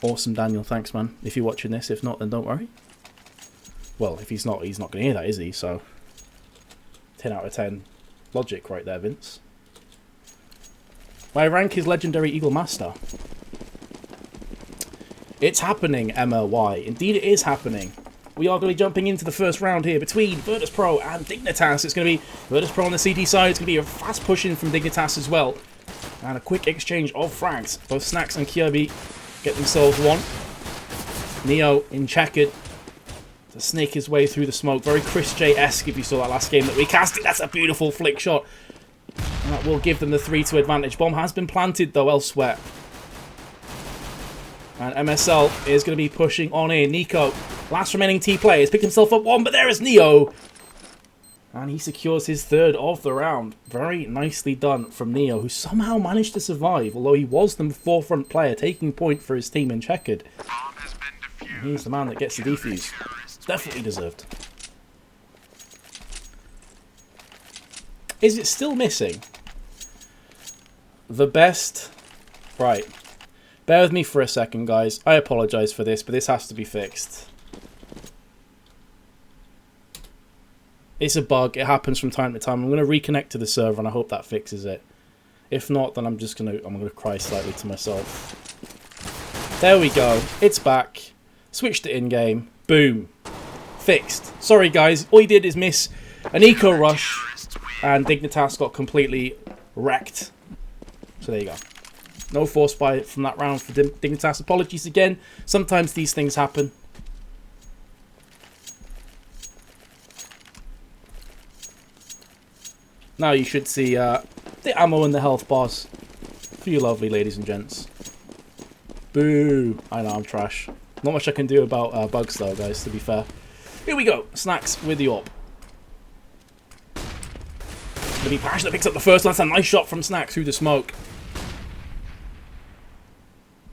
Awesome, Daniel. Thanks, man. If you're watching this, if not, then don't worry. Well, if he's not going to hear that, is he? So, 10 out of 10 logic right there, Vince. My rank is Legendary Eagle Master. It's happening, MLY. Indeed, it is happening. We are going to be jumping into the first round here between Virtus.pro and Dignitas. It's going to be Virtus.pro on the CD side. It's going to be a fast push-in from Dignitas as well. And a quick exchange of frags. Both Snacks and Kirby get themselves one. Neo in checkered to snake his way through the smoke. Very Chris J-esque if you saw that last game that we casted. That's a beautiful flick shot. And that will give them the 3-2 advantage. Bomb has been planted though elsewhere. And MSL is going to be pushing on in. Nico, last remaining T player, has picked himself up one, but there is Neo. And he secures his third of the round. Very nicely done from Neo, who somehow managed to survive, although he was the forefront player, taking point for his team in checkered. And he's the man that gets the defuse. Definitely deserved. Is it still missing? The best... Right. Bear with me for a second, guys. I apologise for this, but this has to be fixed. It's a bug. It happens from time to time. I'm going to reconnect to the server, and I hope that fixes it. If not, then I'm going to cry slightly to myself. There we go. It's back. Switched it in-game. Boom. Fixed. Sorry, guys. All he did is miss an eco rush, and Dignitas got completely wrecked. So there you go. No force buy from that round for Dignitas. Apologies again. Sometimes these things happen. Now you should see the ammo and the health bars for you lovely ladies and gents. Boo. I know, I'm trash. Not much I can do about bugs though, guys, to be fair. Here we go. Snacks with the AWP. Gonna be Pash that picks up the first one. That's a nice shot from Snacks through the smoke.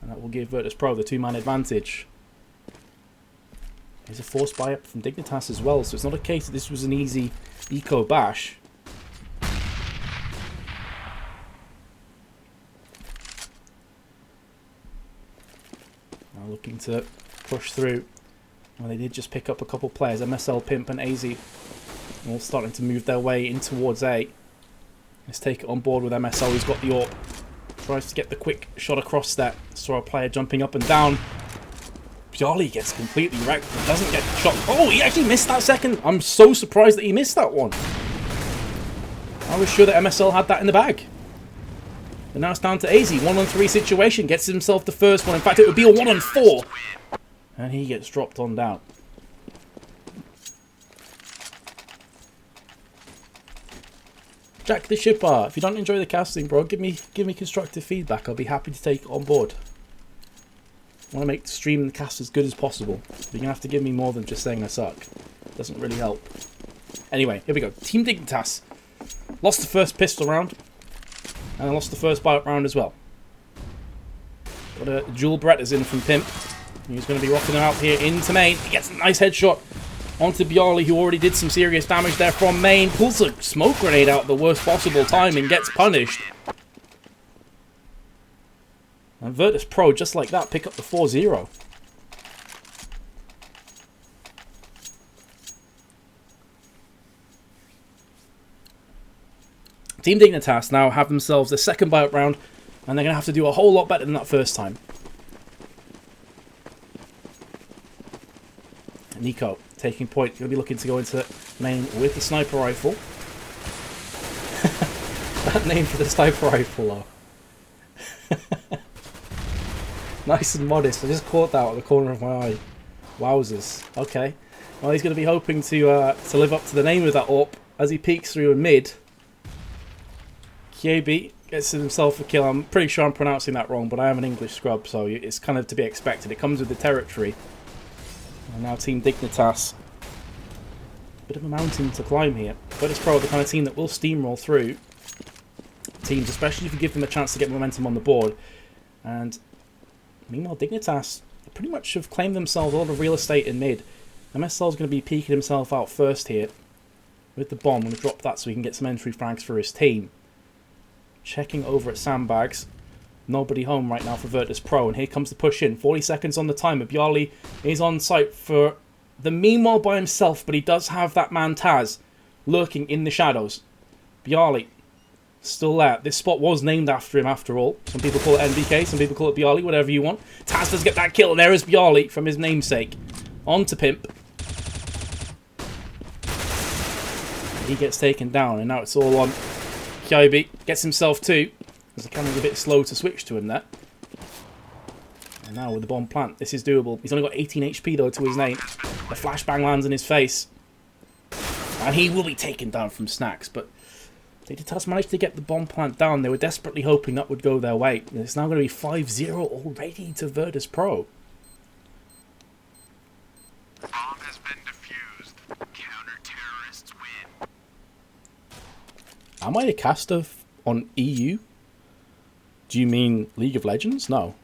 And that will give Virtus.pro the 2-man advantage. There's a force buy up from Dignitas as well, so it's not a case that this was an easy eco bash. Now looking to push through. Well, they did just pick up a couple players. MSL, Pimp and AZ all starting to move their way in towards A. Let's take it on board with MSL. He's got the AWP. Tries to get the quick shot across that. Saw a player jumping up and down. Bjorli gets completely wrecked and doesn't get shot. Oh, he actually missed that second. I'm so surprised that he missed that one. I was sure that MSL had that in the bag. And now it's down to AZ. 1-on-3 situation. Gets himself the first one. In fact, it would be a 1-on-4. And he gets dropped on down. Jack the Shipper, if you don't enjoy the casting, bro, give me constructive feedback. I'll be happy to take it on board. I want to make the stream and the cast as good as possible. But you're going to have to give me more than just saying I suck. Doesn't really help. Anyway, here we go. Team Dignitas. Lost the first pistol round. And I lost the first bite round as well. Got a dual Berettas in from Pimp. He's going to be rocking them out here into main. He gets a nice headshot onto Bjorli, who already did some serious damage there from main. Pulls a smoke grenade out at the worst possible time and gets punished. And Virtus.pro, just like that, pick up the 4-0. Team Dignitas now have themselves their second buyout round, and they're going to have to do a whole lot better than that first time. Nico taking point. Going to be looking to go into main with the sniper rifle. That name for the sniper rifle, though. Nice and modest. I just caught that out of the corner of my eye. Wowzers. Okay. Well, he's going to be hoping to live up to the name of that AWP as he peeks through in mid. KB gets himself a kill. I'm pretty sure I'm pronouncing that wrong, but I am an English scrub, so it's kind of to be expected. It comes with the territory. And now Team Dignitas. Bit of a mountain to climb here. But it's probably the kind of team that will steamroll through teams, especially if you give them a chance to get momentum on the board. And meanwhile, Dignitas pretty much have claimed themselves a lot of real estate in mid. MSL is going to be peeking himself out first here with the bomb. I'm going to drop that so he can get some entry frags for his team. Checking over at sandbags. Nobody home right now for Virtus.pro, and here comes the push in. 40 seconds on the timer. Bjarli is on site for the meanwhile by himself, but he does have that man Taz lurking in the shadows. Bjarli still there. This spot was named after him after all. Some people call it NBK, some people call it Bjarli, whatever you want. Taz does get that kill, and there is Bjarli from his namesake. On to Pimp. He gets taken down, and now it's all on Kyobi. Gets himself two. As the camera's a bit slow to switch to him there. And now with the bomb plant, this is doable. He's only got 18 HP though to his name. The flashbang lands in his face. And he will be taken down from Snacks, but Dignitas managed to get the bomb plant down. They were desperately hoping that would go their way. And it's now going to be 5-0 already to Virtus.pro. Bomb has been defused. Counter-terrorists win. Am I a caster on EU? Do you mean League of Legends? No.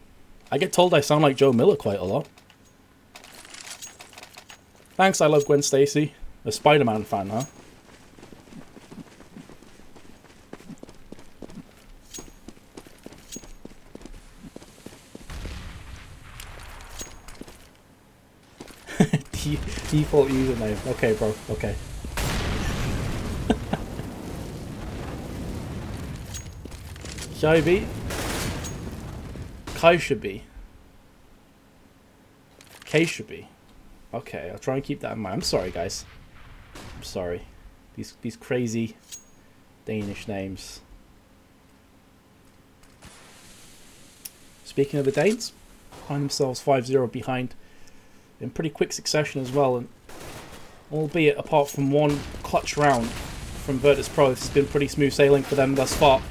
I get told I sound like Joe Miller quite a lot. Thanks, I love Gwen Stacy. A Spider-Man fan, huh? Default username. Okay, bro. Okay. Kyobi. Kai should be. K should be. Okay, I'll try and keep that in mind. I'm sorry, guys. I'm sorry. These crazy Danish names. Speaking of the Danes, find themselves 5-0 behind in pretty quick succession as well, and albeit apart from one clutch round from Virtus.pro, this has been pretty smooth sailing for them thus far.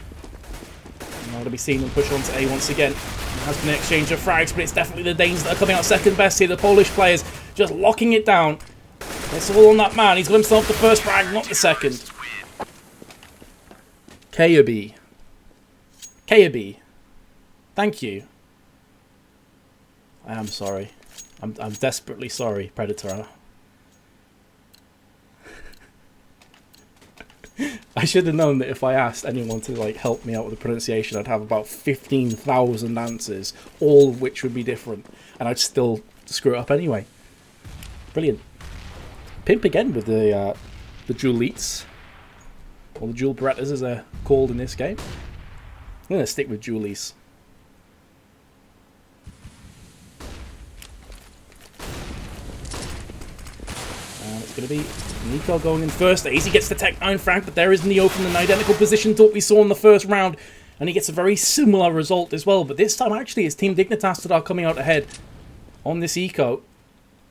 Now to be seen them push on to A once again. There has been an exchange of frags, but it's definitely the Danes that are coming out second best here. The Polish players just locking it down. It's all on that man. He's got himself the first frag, not the second. Kyobi. Kyobi. Thank you. I am sorry. I'm desperately sorry, Predator. I should have known that if I asked anyone to like help me out with the pronunciation, I'd have about 15,000 answers, all of which would be different, and I'd still screw it up anyway. Brilliant. Pimp again with the Juliets, or the Jewel Berettas as they're called in this game. I'm going to stick with Julies. It's going to be Nico going in first. Easy gets the Tech 9 frag, but there is Neo from an identical position to what we saw in the first round. And he gets a very similar result as well. But this time, actually, it's Team Dignitas that are coming out ahead on this eco.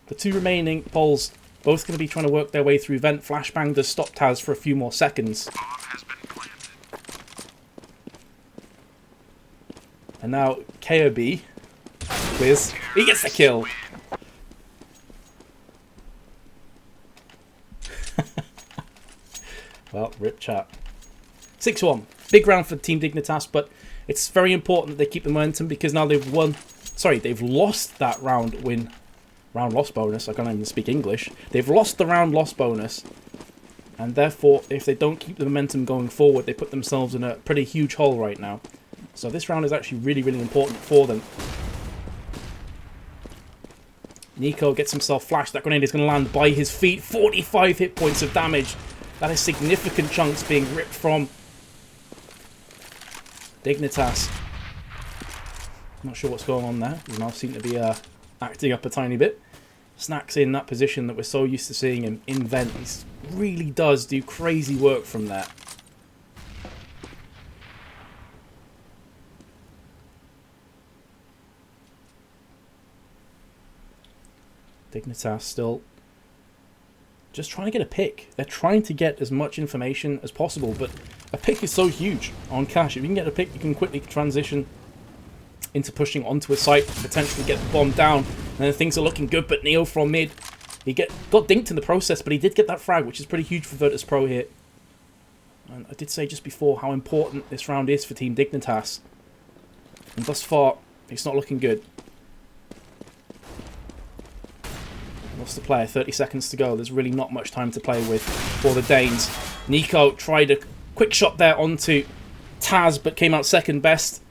The two remaining poles both going to be trying to work their way through vent. Flashbang does stop Taz for a few more seconds. And now KOB, Liz, he gets the kill. Well, rip chat. 6-1. Big round for Team Dignitas, but it's very important that they keep the momentum because now they've won. Sorry, they've lost that round loss bonus. I can't even speak English. They've lost the round loss bonus, and therefore, if they don't keep the momentum going forward, they put themselves in a pretty huge hole right now. So this round is actually really, really important for them. Nico gets himself flashed. That grenade is going to land by his feet. 45 hit points of damage. That is significant chunks being ripped from Dignitas. Not sure what's going on there. His mouth seemed to be acting up a tiny bit. Snacks in that position that we're so used to seeing him in vent. He really does do crazy work from there. Dignitas still just trying to get a pick. They're trying to get as much information as possible, but a pick is so huge on Cash. If you can get a pick, you can quickly transition into pushing onto a site, potentially get the bomb down, and then things are looking good. But Neo from mid, he got dinked in the process, but he did get that frag, which is pretty huge for Virtus.pro here. And I did say just before how important this round is for Team Dignitas, and thus far, it's not looking good. Lost the player, 30 seconds to go. There's really not much time to play with for the Danes. Nico tried a quick shot there onto Taz, but came out second best.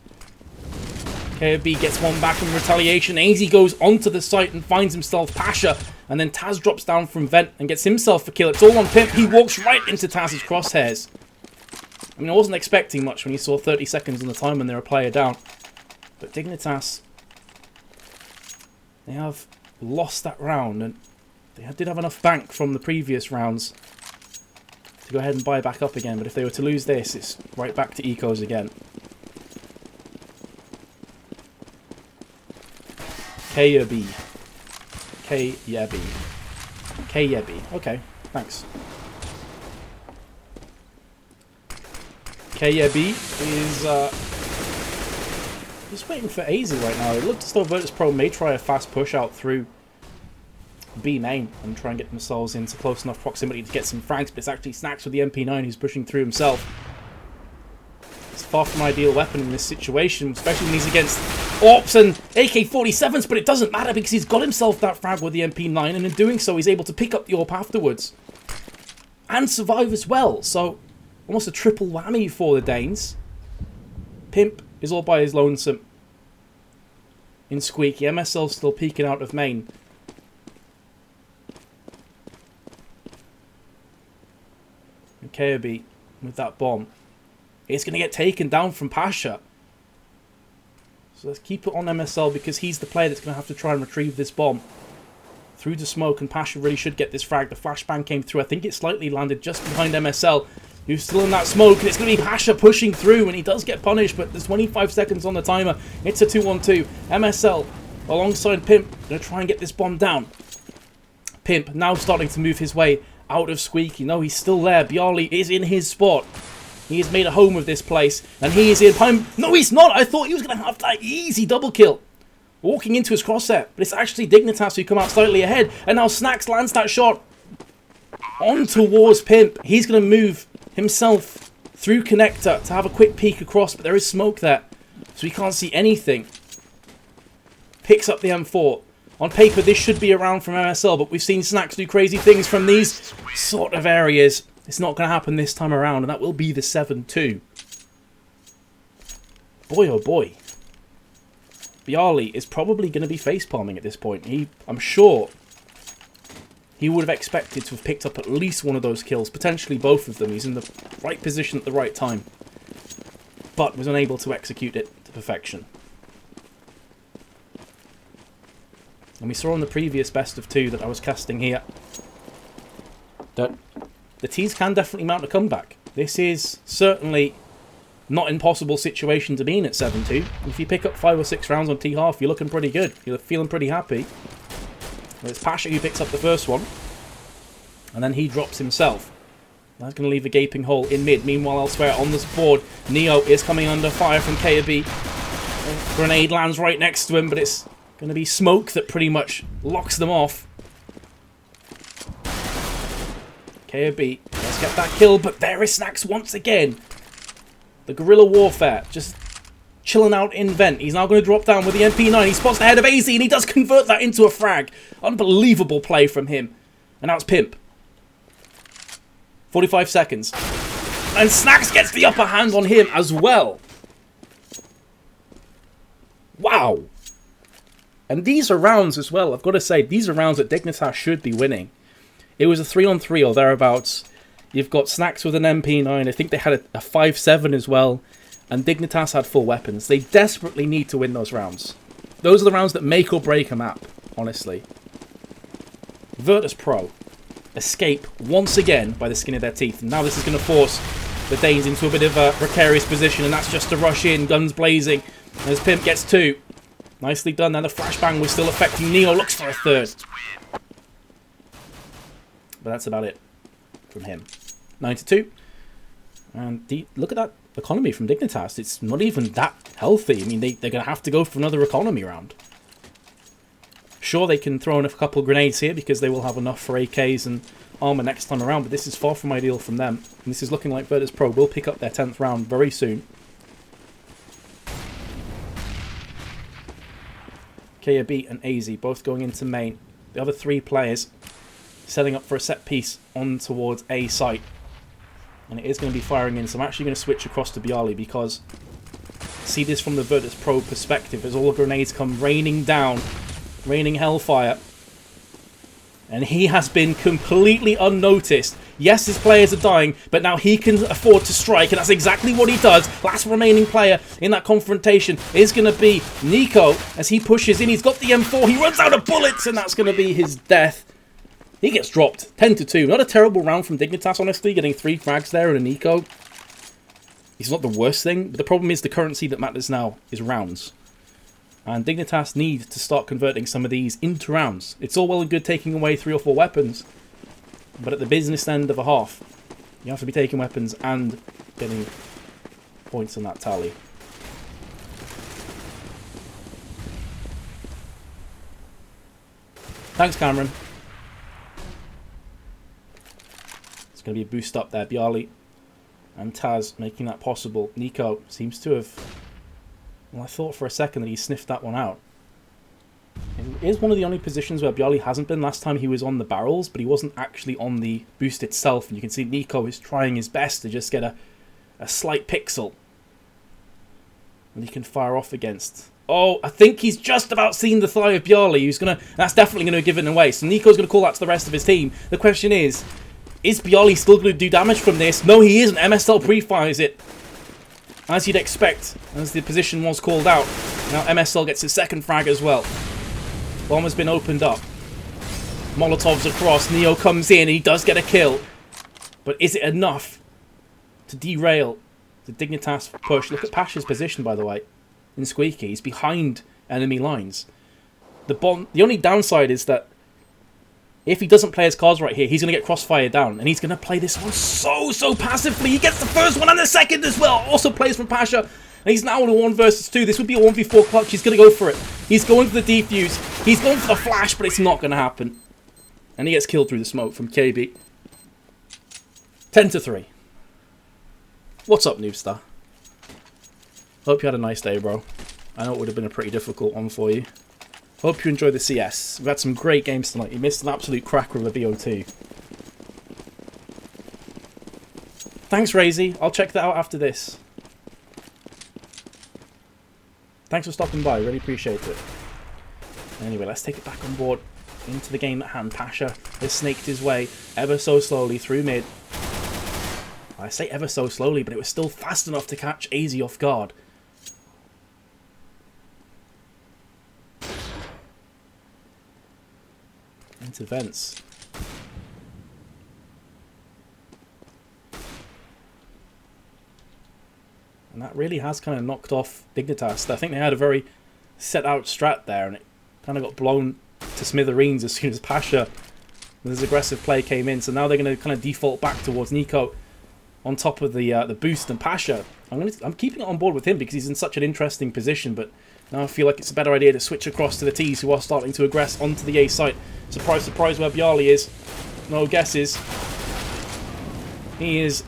KOB gets one back in retaliation. AZ goes onto the site and finds himself Pasha. And then Taz drops down from Vent and gets himself a kill. It's all on Pimp. He walks right into Taz's crosshairs. I mean, I wasn't expecting much when you saw 30 seconds on the time when they were a player down. But Dignitas, they have lost that round. And they did have enough bank from the previous rounds to go ahead and buy back up again. But if they were to lose this, it's right back to ecos again. KOB. K-Yebby. K-Yebby. Okay, thanks. K-Yebby is just waiting for AZ right now. It looks as though Virtus.pro may try a fast push out through B main and try and get themselves into close enough proximity to get some frags, but it's actually Snacks with the MP9 who's pushing through himself. It's far from ideal weapon in this situation, especially when he's against AWPs and AK-47s, but it doesn't matter because he's got himself that frag with the MP9, and in doing so he's able to pick up the AWP afterwards and survive as well. So almost a triple whammy for the Danes. Pimp is all by his lonesome in Squeaky. MSL's still peeking out of main. And KOB with that bomb. It's going to get taken down from Pasha. So let's keep it on MSL because he's the player that's going to have to try and retrieve this bomb through the smoke, and Pasha really should get this frag. The flashbang came through. I think it slightly landed just behind MSL, who's still in that smoke, and it's going to be Pasha pushing through, and he does get punished, but there's 25 seconds on the timer. It's a 2-on-2. MSL alongside Pimp going to try and get this bomb down. Pimp now starting to move his way out of Squeaky. No, he's still there. Bialy is in his spot. He has made a home of this place, and he is in time. No, he's not. I thought he was going to have that easy double kill, walking into his crosshair, but it's actually Dignitas who come out slightly ahead, and now Snacks lands that shot on towards Pimp. He's going to move himself through connector to have a quick peek across, but there is smoke there, so he can't see anything. Picks up the M4. On paper, this should be around from MSL, but we've seen Snacks do crazy things from these sort of areas. It's not going to happen this time around, and that will be the 7-2. Boy, oh boy. Bialy is probably going to be facepalming at this point. I'm sure he would have expected to have picked up at least one of those kills, potentially both of them. He's in the right position at the right time, but was unable to execute it to perfection. And we saw on the previous best of 2 that I was casting here that the T's can definitely mount a comeback. This is certainly not an impossible situation to be in at 7-2. If you pick up 5 or 6 rounds on T-half, you're looking pretty good. You're feeling pretty happy. Well, it's Pasha who picks up the first one, and then he drops himself. That's going to leave a gaping hole in mid. Meanwhile, elsewhere on this board, Neo is coming under fire from KOB. Grenade lands right next to him, but it's going to be smoke that pretty much locks them off. KOB, let's get that kill, but there is Snacks once again. The guerrilla warfare, just chilling out in vent. He's now going to drop down with the MP9. He spots the head of AZ, and he does convert that into a frag. Unbelievable play from him. And now it's Pimp. 45 seconds. And Snacks gets the upper hand on him as well. Wow. And these are rounds as well. I've got to say, these are rounds that Dignitas should be winning. It was a 3-on-3 or thereabouts. You've got Snacks with an MP9. I think they had a 5.7 as well. And Dignitas had full weapons. They desperately need to win those rounds. Those are the rounds that make or break a map, honestly. Virtus.pro escape once again by the skin of their teeth. And now this is going to force the Danes into a bit of a precarious position. And that's just to rush in, guns blazing. As Pimp gets 2. Nicely done. Now the flashbang was still affecting Neo. Looks for a 3rd. But that's about it from him. 9-2. And look at that economy from Dignitas. It's not even that healthy. I mean, they're going to have to go for another economy round. Sure, they can throw in a couple of grenades here because they will have enough for AKs and armor next time around, but this is far from ideal from them. And this is looking like Virtus.pro will pick up their 10th round very soon. KOB and AZ both going into main. The other 3 players setting up for a set piece on towards A site. And it is going to be firing in, so I'm actually going to switch across to Bialy because see this from the Virtus.pro perspective as all the grenades come raining down, raining hellfire. And he has been completely unnoticed. Yes, his players are dying, but now he can afford to strike, and that's exactly what he does. Last remaining player in that confrontation is going to be Nico as he pushes in. He's got the M4, he runs out of bullets, and that's going to be his death. He gets dropped 10-2. Not a terrible round from Dignitas, honestly, getting 3 frags there and a Nico. It's not the worst thing, but the problem is the currency that matters now is rounds. And Dignitas need to start converting some of these into rounds. It's all well and good taking away 3 or 4 weapons, but at the business end of a half, you have to be taking weapons and getting points on that tally. Thanks, Cameron. It's going to be a boost up there. Bjarli and Taz making that possible. Nico seems to have... Well, I thought for a second that he sniffed that one out. It is one of the only positions where Bjarli hasn't been. Last time he was on the barrels, but he wasn't actually on the boost itself. And you can see Nico is trying his best to just get a slight pixel that he can fire off against. Oh, I think he's just about seen the thigh of Bjarli. That's definitely going to give it away. So Nico's going to call that to the rest of his team. The question is Bjarli still going to do damage from this? No, he isn't. MSL pre-fires it, as you'd expect, as the position was called out. Now MSL gets his second frag as well. Bomb has been opened up. Molotovs across. Neo comes in and he does get a kill. But is it enough to derail the Dignitas push? Look at Pasha's position, by the way, in Squeaky. He's behind enemy lines. The only downside is that if he doesn't play his cards right here, he's going to get crossfire down. And he's going to play this one so passively. He gets the first one and the second as well. Also plays from Pasha. And he's now on a 1 versus 2. This would be a 1v4 clutch. He's going to go for it. He's going for the defuse. He's going for the flash, but it's not going to happen. And he gets killed through the smoke from KB. 10-3. What's up, Noobstar? Hope you had a nice day, bro. I know it would have been a pretty difficult one for you. Hope you enjoyed the CS. We've had some great games tonight. You missed an absolute cracker of a BO2. Thanks, Razy. I'll check that out after this. Thanks for stopping by. Really appreciate it. Anyway, let's take it back on board into the game at hand. Pasha has snaked his way ever so slowly through mid. I say ever so slowly, but it was still fast enough to catch AZ off guard. Into vents. And that really has kind of knocked off Dignitas. I think they had a very set out strat there, and it kind of got blown to smithereens as soon as Pasha with his aggressive play came in. So now they're going to kind of default back towards Nico on top of the boost, and Pasha. I'm keeping it on board with him because he's in such an interesting position, but now I feel like it's a better idea to switch across to the T's, who are starting to aggress onto the A site. Surprise, surprise, where Bjarli is. No guesses. He is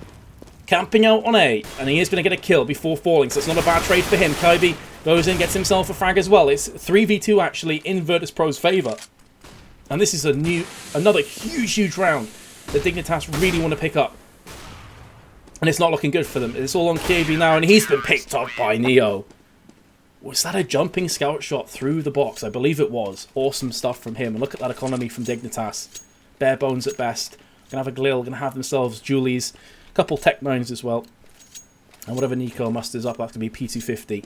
camping out on A, and he is going to get a kill before falling, so it's not a bad trade for him. Kaibi goes in, gets himself a frag as well. It's 3v2 actually in Virtus.pro's favour. And this is another huge round that Dignitas really want to pick up. And it's not looking good for them. It's all on KB now, and he's been picked up by Neo. Was that a jumping scout shot through the box? I believe it was. Awesome stuff from him. And look at that economy from Dignitas. Bare bones at best. Gonna have a Glil, gonna have themselves Julies. A couple Tech 9s as well. And whatever Nico musters up, that's gonna be P250.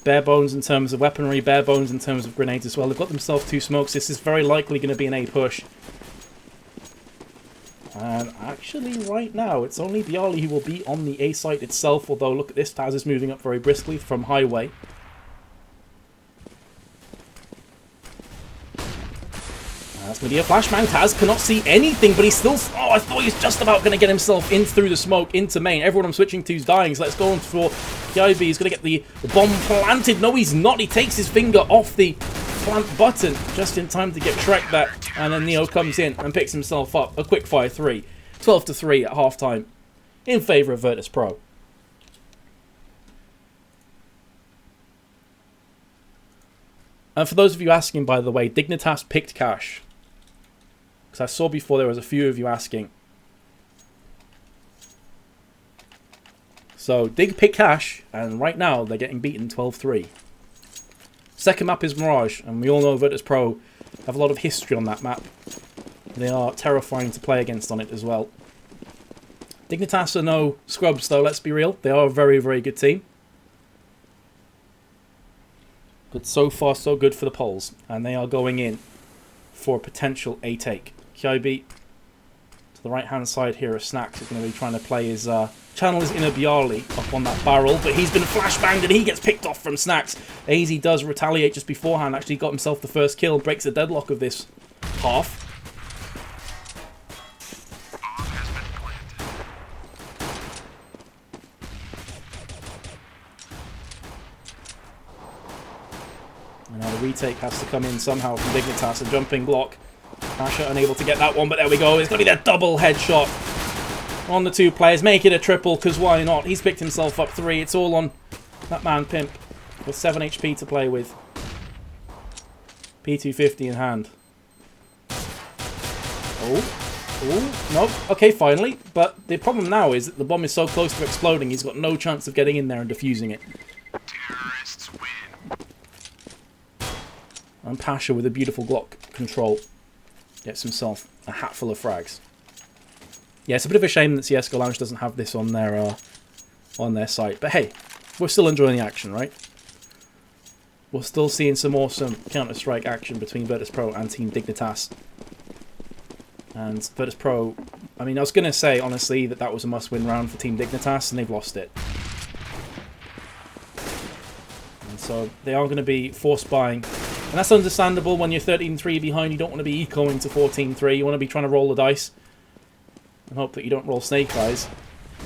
Bare bones in terms of weaponry, bare bones in terms of grenades as well. They've got themselves 2 smokes. This is very likely going to be an A push. And actually, right now, it's only Bjarli who will be on the A site itself. Although, look at this, Taz is moving up very briskly from highway. That's going to be a flashbang. Taz cannot see anything, but he's still... Oh, I thought he was just about going to get himself in through the smoke into main. Everyone I'm switching to is dying, so let's go on for Kaibi. He's going to get the bomb planted. No, he's not. He takes his finger off the plant button just in time to get Shrek back. And then Neo comes in and picks himself up. A quick fire 3. 12-3 at halftime in favour of Virtus.pro. And for those of you asking, by the way, Dignitas picked Cash. Because I saw before there was a few of you asking. So Dig pick cash, and right now they're getting beaten 12-3. Second map is Mirage, and we all know Virtus.pro have a lot of history on that map. They are terrifying to play against on it as well. Dignitas are no scrubs though, let's be real. They are a very, very good team. But so far so good for the Poles, and they are going in for a potential A take. Kyobi to the right hand side here of Snacks is going to be trying to play his channel his inner Bjarli up on that barrel, but he's been flashbanged and he gets picked off from Snacks. AZ does retaliate just beforehand, actually got himself the first kill, breaks the deadlock of this half. And now the retake has to come in somehow from Dignitas, a jumping block. Pasha unable to get that one, but there we go. It's going to be that double headshot on the two players. Make it a triple, because why not? He's picked himself up 3. It's all on that man Pimp with 7 HP to play with. P250 in hand. Oh, nope. Okay, finally. But the problem now is that the bomb is so close to exploding, he's got no chance of getting in there and defusing it. Terrorists win. And Pasha with a beautiful Glock control gets himself a hatful of frags. Yeah, it's a bit of a shame that CSGO Lounge doesn't have this on their site. But hey, we're still enjoying the action, right? We're still seeing some awesome Counter-Strike action between Virtus.pro and Team Dignitas. And Virtus.pro, I mean, I was going to say, honestly, that was a must-win round for Team Dignitas, and they've lost it. And so they are going to be forced buying. And that's understandable. When you're 13-3 behind, you don't want to be ecoing to 14-3. You want to be trying to roll the dice and hope that you don't roll snake eyes.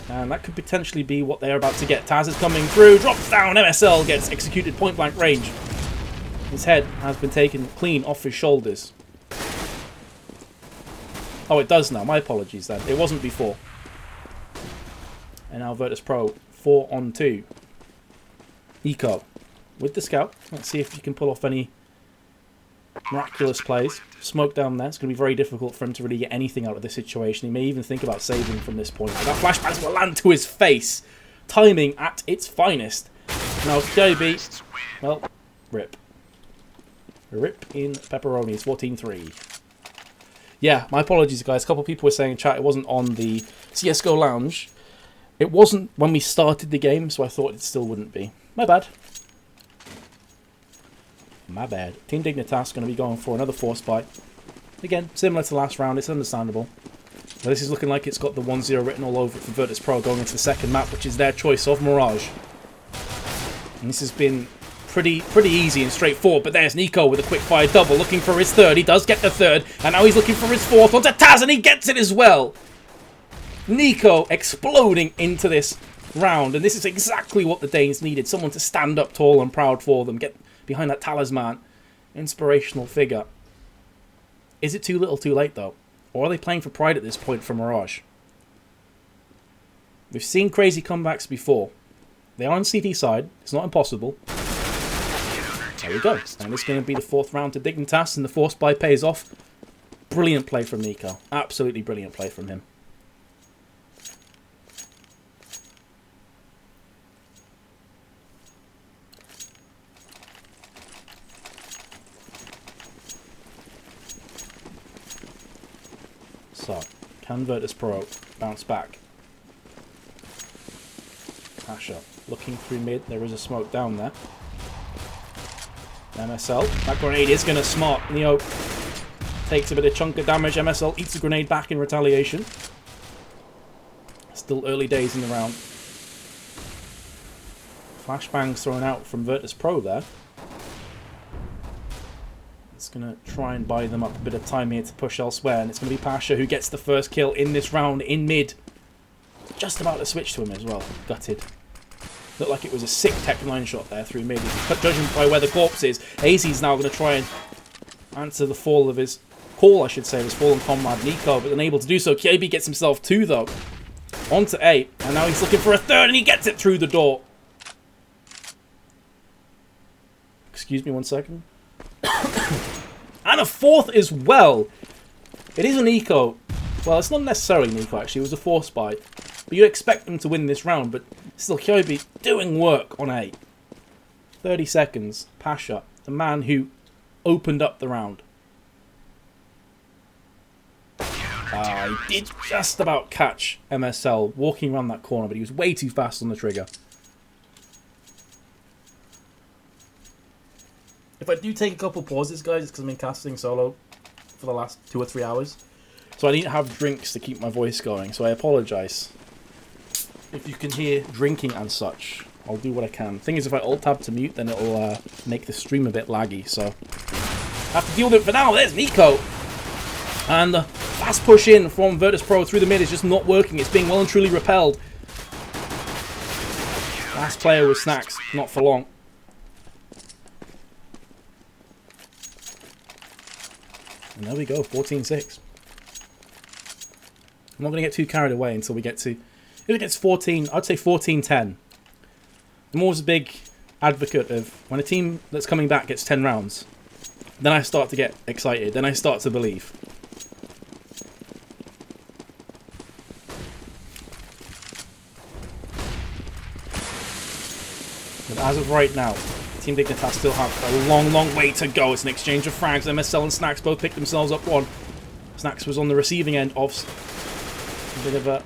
And that could potentially be what they're about to get. Taz is coming through, drops down, MSL gets executed point blank range. His head has been taken clean off his shoulders. Oh, it does now. My apologies then. It wasn't before. And now Virtus.pro 4-on-2. Eco with the scout. Let's see if he can pull off any miraculous plays. Smoke down there. It's going to be very difficult for him to really get anything out of this situation. He may even think about saving from this point. But that flashbang will land to his face. Timing at its finest. Now, Kyobi, well, rip. Rip in pepperonis. 14-3. Yeah, my apologies, guys. A couple of people were saying in chat it wasn't on the CSGO Lounge. It wasn't when we started the game, so I thought it still wouldn't be. My bad. My bad. Team Dignitas going to be going for another force buy. Again, similar to last round, it's understandable. But this is looking like it's got the 1-0 written all over it for Virtus.pro going into the second map, which is their choice of Mirage. And this has been pretty easy and straightforward, but there's Nico with a quick fire double, looking for his third. He does get the third, and now he's looking for his fourth onto Taz, and he gets it as well. Nico exploding into this round, and this is exactly what the Danes needed. Someone to stand up tall and proud for them, get behind that talisman. Inspirational figure. Is it too little too late though? Or are they playing for pride at this point for Mirage? We've seen crazy comebacks before. They are on CT side. It's not impossible. There we go. And it's going to be the 4th round to Dignitas, and the force buy pays off. Brilliant play from Nico. Absolutely brilliant play from him. So, can Virtus.pro bounce back? Pasha looking through mid. There is a smoke down there. MSL. That grenade is going to smart. Neo takes a bit of chunk of damage. MSL eats a grenade back in retaliation. Still early days in the round. Flashbangs thrown out from Virtus.pro there. It's going to try and buy them up a bit of time here to push elsewhere. And it's going to be Pasha who gets the first kill in this round in mid. Just about to switch to him as well. Gutted. Looked like it was a sick Tech 9 shot there through mid. Judging by where the corpse is, AZ's now going to try and answer the fall of his call, I should say, of his fallen comrade Nico, but unable to do so. Kyobi gets himself 2 though. Onto 8, and now he's looking for a third, and he gets it through the door. Excuse me 1 second. And a 4th as well. It is an eco. Well, it's not necessarily an eco actually. It was a force buy. But you'd expect them to win this round. But Still Kyobi doing work on A. 30 seconds. Pasha, the man who opened up the round. He did just about catch MSL walking around that corner, but he was way too fast on the trigger. If I do take a couple pauses, guys, it's because I've been casting solo for the last 2 or 3 hours. So I need to have drinks to keep my voice going, so I apologise. If you can hear drinking and such, I'll do what I can. Thing is, if I alt-tab to mute, then it'll make the stream a bit laggy, so I have to deal with it for now. There's Nico! And the fast push in from Virtus.pro through the mid is just not working. It's being well and truly repelled. Last player with snacks, not for long. And there we go, 14-6. I'm not going to get too carried away until we get to... If it gets 14, I'd say 14-10. I'm always a big advocate of when a team that's coming back gets 10 rounds, then I start to get excited, then I start to believe. But as of right now, Team Dignitas still have a long, long way to go. It's an exchange of frags. MSL and Snacks both picked themselves up one. Snacks was on the receiving end of a bit of a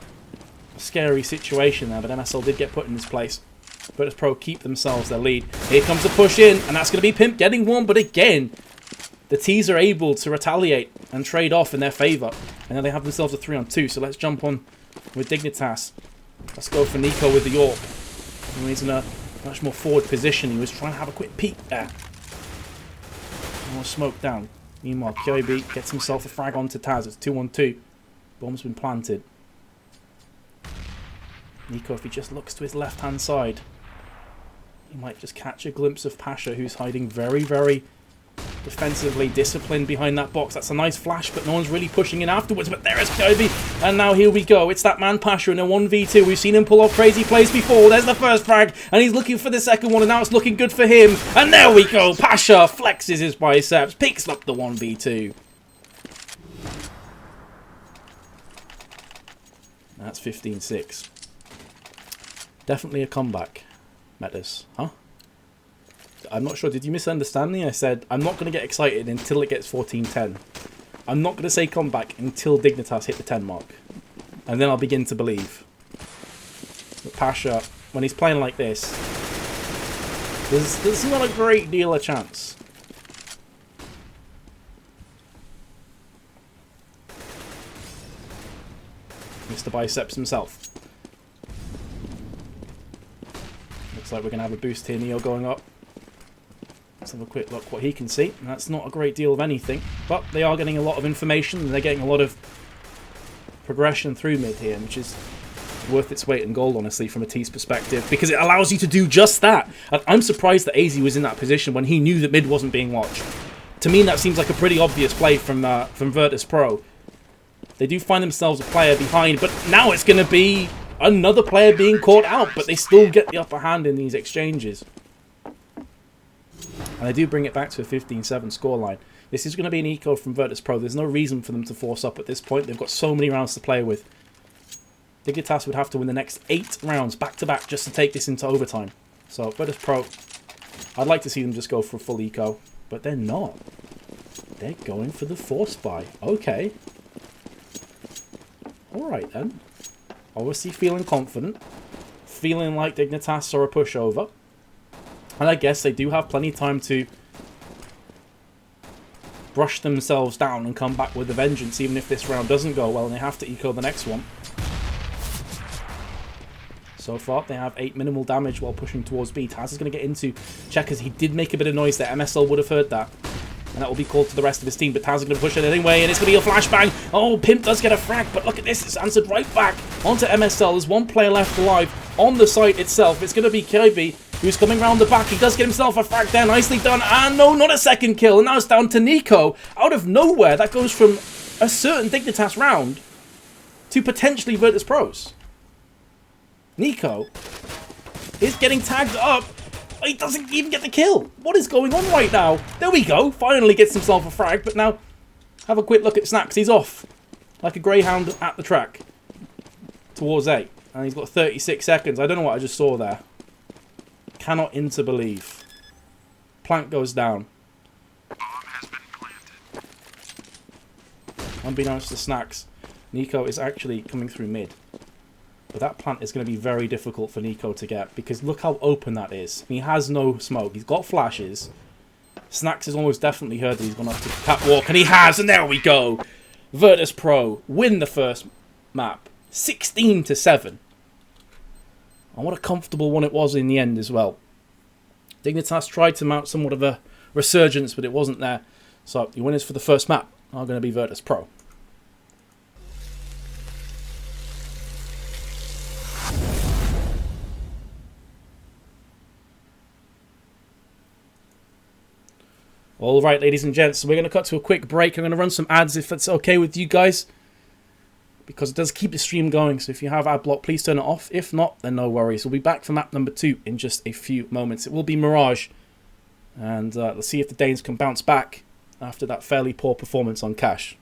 scary situation there, but MSL did get put in this place. Virtus.pro keep themselves their lead. Here comes the push in, and that's going to be Pimp getting one, but again, the T's are able to retaliate and trade off in their favour. And now they have themselves a 3-on-2, so let's jump on with Dignitas. Let's go for Nico with the York. He's in a much more forward position. He was trying to have a quick peek there. More smoke down. Meanwhile, Kyobi gets himself a frag onto Taz. It's 2-on-2. Bomb's been planted. Nico, if he just looks to his left-hand side, he might just catch a glimpse of Pasha, who's hiding very, very defensively disciplined behind that box. That's a nice flash, but no one's really pushing in afterwards. But there is Kyobi, and now here we go. It's that man Pasha in a 1v2. We've seen him pull off crazy plays before. There's the first frag, and he's looking for the second one, and now it's looking good for him. And there we go. Pasha flexes his biceps, picks up the 1v2. That's 15-6. Definitely a comeback, Metas. Huh? I'm not sure. Did you misunderstand me? I said I'm not going to get excited until it gets 14-10. I'm not going to say comeback until Dignitas hit the 10 mark. And then I'll begin to believe. But Pasha, when he's playing like this, there's not a great deal of chance. Mr. Biceps himself. Looks like we're going to have a boost here. Neo going up. Let's have a quick look what he can see. And that's not a great deal of anything. But they are getting a lot of information. And they're getting a lot of progression through mid here. Which is worth its weight in gold, honestly, from a T's perspective. Because it allows you to do just that. I'm surprised that AZ was in that position when he knew that mid wasn't being watched. To me, that seems like a pretty obvious play from Virtus.pro. They do find themselves a player behind. But now it's going to be another player being caught out, but they still get the upper hand in these exchanges. And they do bring it back to a 15-7 scoreline. This is going to be an eco from Virtus.pro. There's no reason for them to force up at this point. They've got so many rounds to play with. Dignitas would have to win the next 8 rounds back-to-back just to take this into overtime. So Virtus.pro, I'd like to see them just go for a full eco, but they're not. They're going for the force buy. Okay. Alright then. Obviously feeling confident, feeling like Dignitas are a pushover, and I guess they do have plenty of time to brush themselves down and come back with a vengeance, even if this round doesn't go well and they have to eco the next one. So far, they have 8 minimal damage while pushing towards B. Taz is going to get into Checkers. He did make a bit of noise there. MSL would have heard that. And that will be called to the rest of his team. But Taz is going to push it anyway, and it's going to be a flashbang. Oh, Pimp does get a frag, but look at this. It's answered right back onto MSL. There's one player left alive on the site itself. It's going to be Kyobi, who's coming round the back. He does get himself a frag there. Nicely done. And no, not a second kill. And now it's down to Nico. Out of nowhere, that goes from a certain Dignitas round to potentially Virtus.pro's. Nico is getting tagged up. He doesn't even get the kill. What is going on right now? There we go. Finally gets himself a frag. But now, have a quick look at Snacks. He's off like a greyhound at the track towards A. And he's got 36 seconds. I don't know what I just saw there. Cannot believe. Plant goes down. Bomb has been planted. Unbeknownst to Snacks, Nico is actually coming through mid. But that plant is going to be very difficult for Nico to get, because look how open that is. He has no smoke. He's got flashes. Snacks has almost definitely heard that he's gone up to catwalk, and he has, and there we go. Virtus.pro win the first map, 16-7. And what a comfortable one it was in the end as well. Dignitas tried to mount somewhat of a resurgence, but it wasn't there. So the winners for the first map are going to be Virtus.pro. Alright, ladies and gents, so we're going to cut to a quick break. I'm going to run some ads if that's okay with you guys, because it does keep the stream going. So if you have ad block, please turn it off. If not, then no worries. We'll be back for map number 2 in just a few moments. It will be Mirage, and let's see if the Danes can bounce back after that fairly poor performance on Cash.